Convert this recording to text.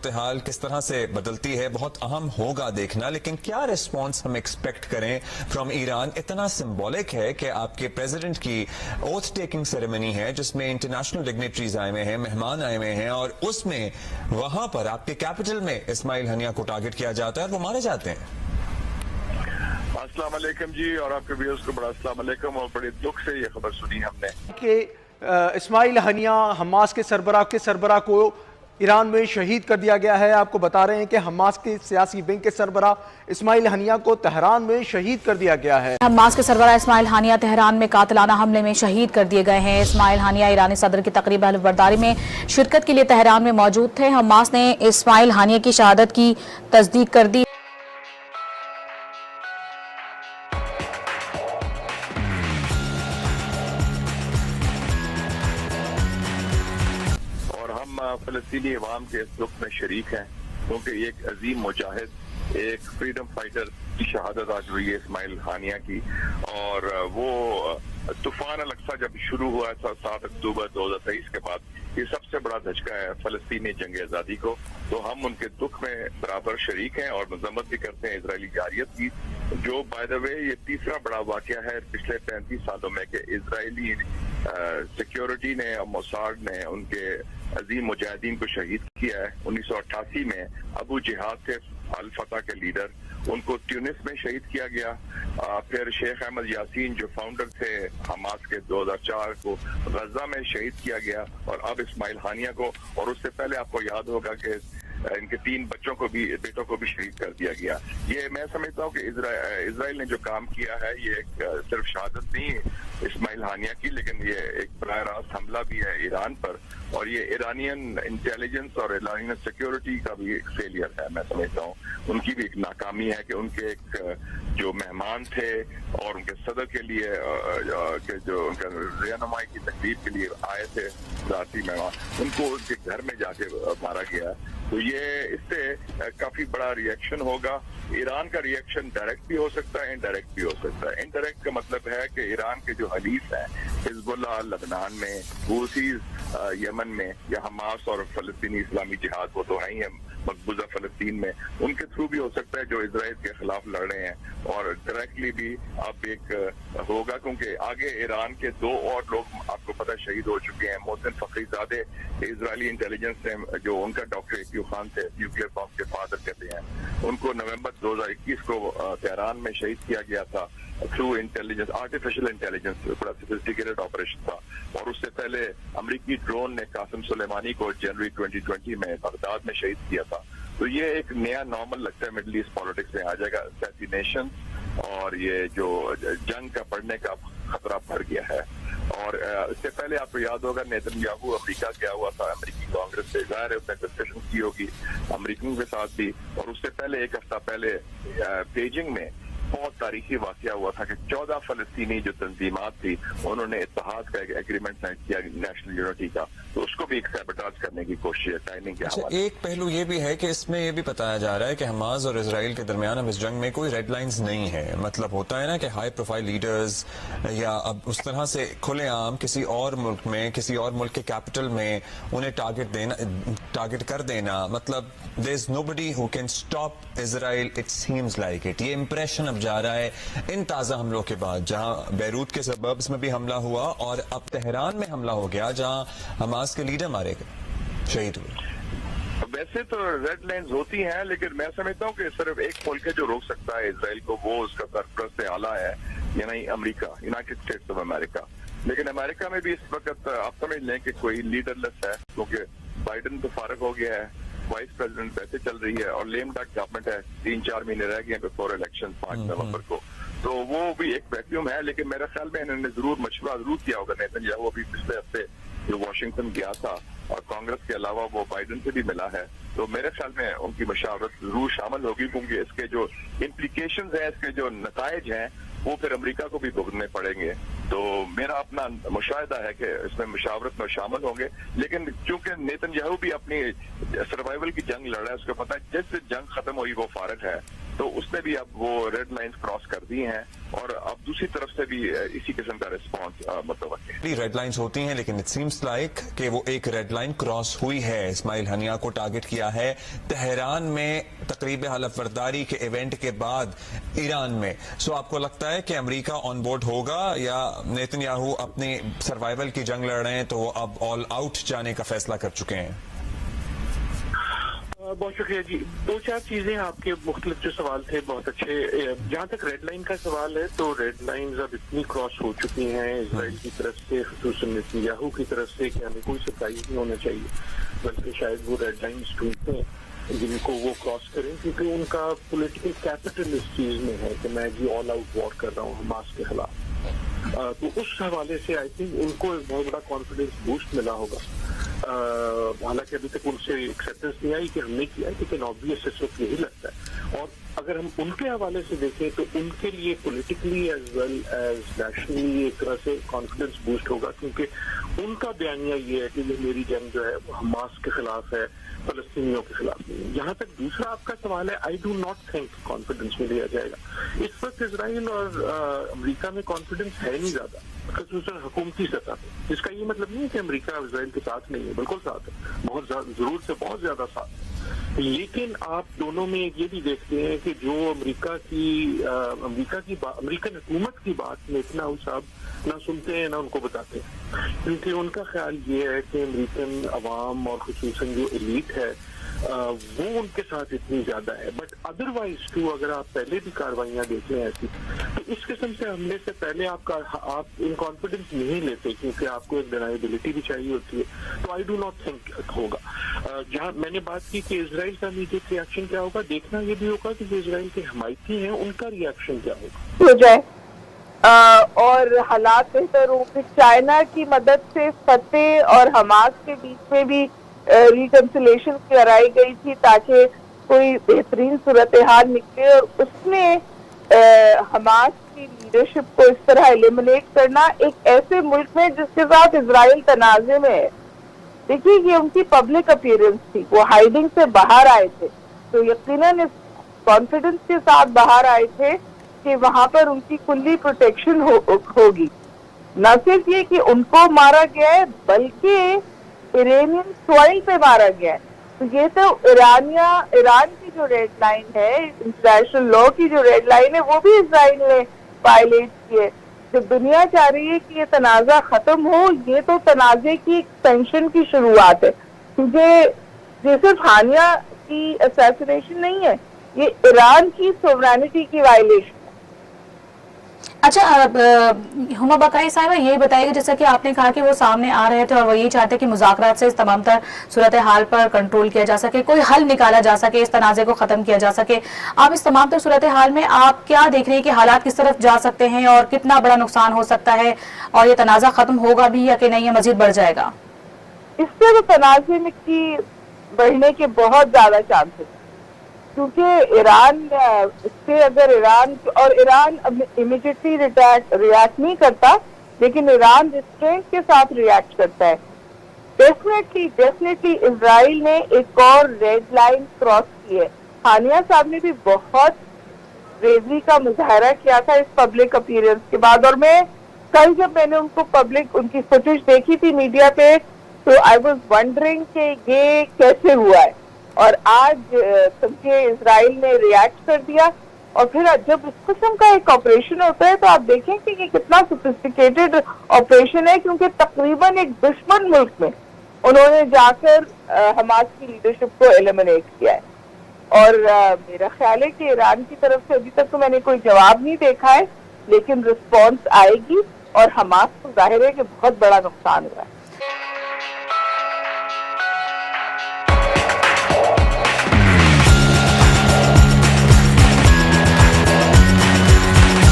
صورتحال کس طرح سے بدلتی ہے بہت اہم ہوگا دیکھنا، لیکن کیا ریسپانس ہم ایکسپیکٹ کریں فرام ایران؟ اتنا سمبولک ہے کہ آپ کے پریزیڈنٹ کی اوتھ ٹیکنگ سیریمنی ہے جس میں انٹرنیشنل ڈگنیٹریز آئے ہوئے ہیں، مہمان آئے ہوئے ہیں، اور اس میں وہاں پر آپ کے کیپٹل میں اسماعیل ہنیہ کو ٹارگٹ کیا جاتا ہے اور وہ مارے جاتے ہیں۔ السلام علیکم جی، اور آپ کے ویورز کو بڑا السلام علیکم، اور بڑے دکھ سے یہ خبر سنی ہم نے کہ اسماعیل ہنیہ حماس کے سربراہ کو ایران میں شہید کر دیا گیا ہے۔ آپ کو بتا رہے ہیں کہ حماس کے سیاسی ونگ کے سربراہ اسماعیل ہنیہ کو تہران میں شہید کر دیا گیا ہے۔ حماس کے سربراہ اسماعیل ہنیہ تہران میں قاتلانہ حملے میں شہید کر دیے گئے ہیں۔ اسماعیل ہنیہ ایرانی صدر کی تقریب حلف برداری میں شرکت کے لیے تہران میں موجود تھے۔ حماس نے اسماعیل ہنیہ کی شہادت کی تصدیق کر دی۔ فلسطینی عوام کے اس دکھ میں شریک ہیں، کیونکہ یہ ایک عظیم مجاہد، ایک فریڈم فائٹر کی شہادت آج ہوئی ہے اسماعیل ہنیہ کی، اور وہ طوفان الاقصی جب شروع ہوا تھا 7 اکتوبر 2023 کے بعد، یہ سب سے بڑا دھچکا ہے فلسطینی جنگ آزادی کو، تو ہم ان کے دکھ میں برابر شریک ہیں اور مذمت بھی کرتے ہیں اسرائیلی جارحیت کی، جو بائی دا وے یہ تیسرا بڑا واقعہ ہے پچھلے 35 سالوں میں کہ اسرائیلی سیکیورٹی نے اور موساد نے ان کے عظیم مجاہدین کو شہید کیا ہے۔ 1988 میں ابو جہاد تھے الفتح کے لیڈر، ان کو ٹیونس میں شہید کیا گیا۔ پھر شیخ احمد یاسین جو فاؤنڈر تھے حماس کے 2004 کو غزہ میں شہید کیا گیا، اور اب اسماعیل ہنیہ کو، اور اس سے پہلے آپ کو یاد ہوگا کہ ان کے 3 بیٹوں کو بھی شہید کر دیا گیا۔ یہ میں سمجھتا ہوں کہ اسرائیل نے جو کام کیا ہے یہ ایک صرف شہادت نہیں ہے اسماعیل ہنیہ کی، لیکن یہ ایک براہ راست حملہ بھی ہے ایران پر، اور یہ ایرانین انٹیلیجنس اور ایرانین سیکیورٹی کا بھی ایک فیلئر ہے۔ میں سمجھتا ہوں ان کی بھی ایک ناکامی ہے کہ ان کے ایک جو مہمان تھے اور ان کے صدر کے لیے جو ان کا رہنمائی کی تقریب کے لیے آئے تھے ذاتی مہمان، ان کو ان کے گھر میں جا کے مارا گیا۔ تو یہ اس سے کافی بڑا ریئیکشن ہوگا۔ ایران کا ریئیکشن ڈائریکٹ بھی ہو سکتا ہے، انڈائریکٹ بھی ہو سکتا ہے۔ انڈائریکٹ کا مطلب ہے کہ ایران کے جو حلیف ہیں، حزب اللہ لبنان میں، حوثیز یمن میں، یا حماس اور فلسطینی اسلامی جہاد، وہ تو ہیں مقبوضہ فلسطین میں، ان کے تھرو بھی ہو سکتا ہے جو اسرائیل کے خلاف لڑ رہے ہیں، اور ڈائریکٹلی بھی اب ایک ہوگا، کیونکہ آگے ایران کے 2 اور لوگ آپ کو پتہ شہید ہو چکے ہیں۔ محسن فخری زادے اسرائیلی انٹیلیجنس سے جو ان کا ڈاکٹر ایکیو خان تھے، نیوکلیئر بم کے فادر کہتے ہیں، ان کو نومبر 2021 کو تہران میں شہید کیا گیا تھا تھرو انٹیلیجنس، آرٹیفیشل انٹیلیجنس، بڑا سوفسٹیکیٹڈ آپریشن تھا۔ اور اس سے پہلے امریکی ڈرون نے قاسم سلیمانی کو جنوری 2020 میں بغداد میں شہید کیا تھا۔ تو یہ ایک نیا نارمل لگتا ہے مڈل ایسٹ پالیٹکس میں آ جائے گا، اسیسینیشن، اور یہ جو جنگ کا بڑھنے کا خطرہ بڑھ گیا ہے۔ اور اس سے پہلے آپ کو یاد ہوگا نیتن یاہو امریکہ گیا ہوا تھا، امریکی کانگریس سے، ظاہر ہے اس نے ڈسکشن کی ہوگی امریکیوں کے ساتھ بھی، اور اس سے پہلے 1 ہفتہ پہلے بیجنگ میں بہت تاریخی واقعہ ہوا تھا کہ 14 فلسطینی جو تنظیمات تھی انہوں نے اتحاد کا ایک ایگریمنٹ سائن کیا نیشنل یونٹی کا، تو اس کو بھی ایک سیبوٹاج کرنے کی کوشش ہے ٹائمنگ کے حوالے۔ ایک پہلو یہ بھی ہے کہ اس میں یہ بھی بتایا جا رہا ہے کہ حماس اور اسرائیل کے درمیان اب اس جنگ میں کوئی ریڈ لائنز نہیں ہے۔ مطلب ہوتا ہے نا کہ ہائی پروفائل لیڈرز یا اب اس طرح سے کھلے عام کسی اور ملک میں، کسی اور ملک کے کیپٹل میں انہیں ٹارگٹ کر دینا، مطلب there is nobody who can stop Israel, it seems like it۔ یہ امپریشن اب جا رہا ہے ان تازہ حملوں کے بعد، جہاں بیروت کے سببز میں بھی حملہ ہوا اور اب تہران میں حملہ ہو گیا جہاں حماس کے لیڈر مارے گئے، شہید ہوئے۔ ویسے تو ریڈ لائنز ہوتی ہیں، لیکن میں سمجھتا ہوں کہ صرف ایک ملک ہے جو روک سکتا ہے اسرائیل کو، وہ اس کا سرپرست اعلیٰ ہے، یعنی امریکہ، یونائٹڈ اسٹیٹس آف امریکہ۔ لیکن امریکہ میں بھی اس وقت آپ سمجھ لیں کہ کوئی لیڈر لیس ہے، کیونکہ بائیڈن تو فارغ ہو گیا ہے، وائس پریزیڈنٹ ویسے چل رہی ہے، اور لیم ڈک گورنمنٹ ہے، 3-4 مہینے رہ گئے ہیں بفور الیکشن 5 نومبر کو، تو وہ بھی ایک ویکیوم ہے۔ لیکن میرے خیال میں انہوں نے مشورہ ضرور کیا ہوگا۔ نیتن یاہو ابھی پچھلے ہفتے جو واشنگٹن گیا تھا، اور کانگریس کے علاوہ وہ بائیڈن سے بھی ملا ہے، تو میرے خیال میں ان کی مشاورت ضرور شامل ہوگی، کیونکہ اس کے جو امپلیکیشنز ہیں، اس کے جو نتائج ہیں، وہ پھر امریکہ کو بھی بھگتنے پڑیں گے۔ تو میرا اپنا مشاہدہ ہے کہ اس میں مشاورت میں شامل ہوں گے، لیکن چونکہ نیتن یاہو بھی اپنی سروائیول کی جنگ لڑ رہا ہے، اس کو پتہ ہے جس سے جنگ ختم ہوئی وہ فارغ ہے، تو اس نے بھی اب وہ ریڈ لائنز کراس کر دی ہیں اور اب دوسری طرف سے بھی اسی قسم کا رسپانس متوقع ہے. ریڈ لائنز ہوتی ہیں لیکن اٹ سیمز لائک کہ وہ ایک ریڈ لائن کراس ہوئی ہے. اسماعیل ہنیہ کو ٹارگٹ کیا ہے تہران میں تقریب حلف برداری کے ایونٹ کے بعد ایران میں. سو آپ کو لگتا ہے کہ امریکہ آن بورڈ ہوگا یا نیتن یاہو اپنی سروائیول کی جنگ لڑ رہے ہیں تو وہ اب آل آؤٹ جانے کا فیصلہ کر چکے ہیں؟ بہت شکریہ جی. دو چار چیزیں آپ کے مختلف جو سوال تھے بہت اچھے. جہاں تک ریڈ لائن کا سوال ہے تو ریڈ لائنز اب اتنی کراس ہو چکی ہیں اسرائیل کی طرف سے, خصوصاً نیتن یاہو کی طرف سے, کہ ہمیں کوئی سرپرائز نہیں ہونا چاہیے, بلکہ شاید وہ ریڈ لائنز ڈھونڈتے ہیں جن کو وہ کراس کریں, کیونکہ ان کا پولیٹیکل کیپٹل اس چیز میں ہے کہ میں جی آل آؤٹ وار کر رہا ہوں حماس کے خلاف. تو اس حوالے سے آئی تھنک ان کو ایک بہت بڑا کانفیڈینس بوسٹ ملا ہوگا. حالانکہ ابھی تک ان سے ایکسیپٹنس نہیں آئی کہ ہم نے کیا, لیکن آبویس اس وقت یہی لگتا ہے. اور اگر ہم ان کے حوالے سے دیکھیں تو ان کے لیے politically as well as nationally ایک طرح سے کانفیڈینس بوسٹ ہوگا, کیونکہ ان کا بیانیہ یہ ہے کہ یہ میری جنگ جو ہے وہ حماس کے خلاف ہے, فلسطینیوں کے خلاف نہیں. جہاں تک دوسرا آپ کا سوال ہے, I do not think confidence میں لیا جائے گا. اس وقت اسرائیل اور امریکہ میں کانفیڈینس ہے نہیں زیادہ, خصوصاً حکومتی سطح پہ. جس کا یہ مطلب نہیں ہے کہ امریکہ اسرائیل کے ساتھ نہیں ہے, بالکل ساتھ ہے, بہت ضرور سے بہت زیادہ ساتھ ہے. لیکن آپ دونوں میں یہ بھی دیکھتے ہیں کہ جو امریکن حکومت کی بات نیتن صاحب نہ سنتے ہیں نہ ان کو بتاتے ہیں, کیونکہ ان کا خیال یہ ہے کہ امریکن عوام اور خصوصاً جو ایلیٹ ہے وہ ان کے ساتھ اتنی زیادہ ہے. بٹ ادروائز ٹو اگر آپ پہلے بھی کاروائیاں دیکھ لیں ایسی, تو اس قسم سے حملے سے پہلے آپ ان کانفیڈنس نہیں لیتے, کیونکہ آپ کو ایک ڈینائبلٹی بھی چاہیے ہوتی ہے. تو آئی ڈو ناٹ تھنک ہوگا. جہاں میں نے بات کی کہ اسرائیل کا امیڈیٹ ریئیکشن کیا ہوگا, دیکھنا یہ بھی ہوگا کہ جو اسرائیل کے حمایتی ہیں ان کا ریئیکشن کیا ہوگا. ہو جائے اور حالات بہتر ہوں, پھر چائنا کی مدد سے فتح اور حماس کے بیچ میں بھی ریکنسلیشن کرائی گئی تھی تاکہ کوئی بہترین صورتحال نکلے, اور اس میں حماس کی لیڈرشپ کو اس طرح ایلیمنیٹ کرنا ایک ایسے ملک میں جس کے ساتھ اسرائیل تنازع میں ہے. دیکھیے یہ ان کی پبلک اپیئرنس تھی, وہ ہائیڈنگ سے باہر آئے تھے, تو یقیناً اس کانفیڈنس کے ساتھ باہر آئے تھے کہ وہاں پر ان کی کلی پروٹیکشن ہوگی. نہ صرف یہ کہ ان کو مارا گیا ہے بلکہ ایرانین سوائل پہ مارا گیا ہے. تو یہ تو ایران کی جو ریڈ لائن ہے, انٹرنیشنل لا کی جو ریڈ لائن ہے, وہ بھی اسرائیل نے وائلیٹ کی ہے. جب دنیا چاہ رہی ہے کہ یہ تنازع ختم ہو, یہ تو تنازع کی ایکسٹینشن کی شروعات ہے, کیونکہ یہ صرف ہانیہ کی اسیسینیشن نہیں ہے, یہ ایران کی سوورینٹی کی وائلیشن. اچھا ہما بقائی صاحبہ یہی بتائیے گا, جیسا کہ آپ نے کہا کہ وہ سامنے آ رہے تھے اور وہ یہی چاہتے کہ مذاکرات سے اس تمام تر صورتحال پر کنٹرول کیا جا سکے, کوئی حل نکالا جا سکے, اس تنازع کو ختم کیا جا سکے. آپ اس تمام تر صورتحال میں آپ کیا دیکھ رہے ہیں کہ حالات کس طرف جا سکتے ہیں اور کتنا بڑا نقصان ہو سکتا ہے, اور یہ تنازع ختم ہوگا بھی یا کہ نہیں, یہ مزید بڑھ جائے گا؟ اس سے تو تنازع کی بڑھنے کے بہت زیادہ چانسز, کیونکہ ایران سے اگر ایران امیڈیٹلی ریئیکٹ نہیں کرتا, لیکن ایران ریسٹرینٹ کے ساتھ ریئیکٹ کرتا ہے. ڈیفینیٹلی اسرائیل نے ایک اور ریڈ لائن کراس کی ہے. ہانیہ صاحب نے بھی بہت بریوری کا مظاہرہ کیا تھا اس پبلک اپیئرنس کے بعد, اور میں کل جب میں نے ان کی فوٹیج دیکھی تھی میڈیا پہ, تو آئی واز ونڈرنگ کہ یہ کیسے ہوا ہے. اور آج سمجھے اسرائیل نے ریئیکٹ کر دیا, اور پھر جب اس قسم کا ایک آپریشن ہوتا ہے تو آپ دیکھیں کہ یہ کتنا سوفسٹیکیٹڈ آپریشن ہے, کیونکہ تقریباً ایک دشمن ملک میں انہوں نے جا کر حماس کی لیڈرشپ کو ایلیمنیٹ کیا ہے. اور میرا خیال ہے کہ ایران کی طرف سے ابھی تک تو میں نے کوئی جواب نہیں دیکھا ہے, لیکن رسپانس آئے گی, اور حماس کو ظاہر ہے کہ بہت بڑا نقصان ہوا ہے.